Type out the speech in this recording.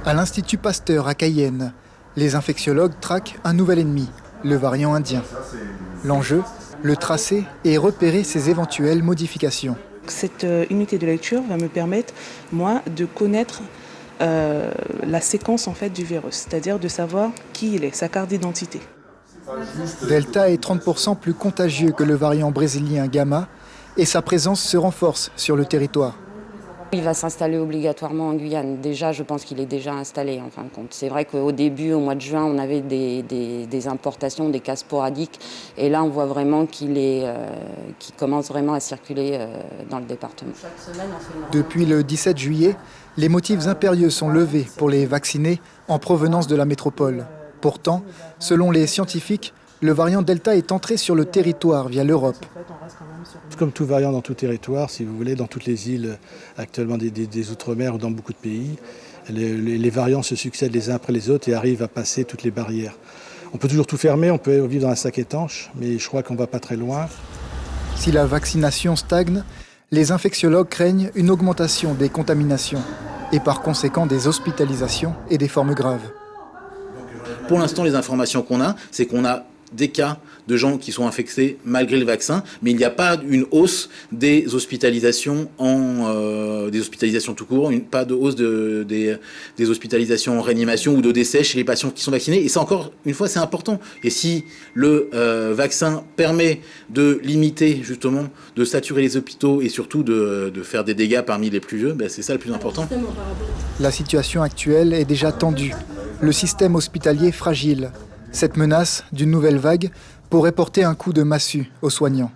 À l'Institut Pasteur à Cayenne, les infectiologues traquent un nouvel ennemi, le variant indien. L'enjeu, le tracer et repérer ses éventuelles modifications. Cette unité de lecture va me permettre, moi, de connaître la séquence en fait, du virus, c'est-à-dire de savoir qui il est, sa carte d'identité. Delta est 30% plus contagieux que le variant brésilien Gamma et sa présence se renforce sur le territoire. Il va s'installer obligatoirement en Guyane. Déjà, je pense qu'il est déjà installé en fin de compte. C'est vrai qu'au début, au mois de juin, on avait des importations, des cas sporadiques. Et là, on voit vraiment qu'il commence vraiment à circuler dans le département. Depuis le 17 juillet, les motifs impérieux sont levés pour les vaccinés en provenance de la métropole. Pourtant, selon les scientifiques, le variant Delta est entré sur le territoire via l'Europe. Comme tout variant dans tout territoire, si vous voulez, dans toutes les îles actuellement des Outre-mer ou dans beaucoup de pays, les variants se succèdent les uns après les autres et arrivent à passer toutes les barrières. On peut toujours tout fermer, on peut vivre dans un sac étanche, mais je crois qu'on ne va pas très loin. Si la vaccination stagne, les infectiologues craignent une augmentation des contaminations et par conséquent des hospitalisations et des formes graves. Pour l'instant, les informations qu'on a, c'est qu'on a des cas de gens qui sont infectés malgré le vaccin, mais il n'y a pas une hausse des hospitalisations des hospitalisations tout court, pas de hausse des hospitalisations en réanimation ou de décès chez les patients qui sont vaccinés. Et ça, encore une fois, c'est important. Et si le vaccin permet de limiter, justement, de saturer les hôpitaux et surtout de faire des dégâts parmi les plus vieux, c'est ça le plus important. La situation actuelle est déjà tendue. Le système hospitalier fragile. Cette menace d'une nouvelle vague pourrait porter un coup de massue aux soignants.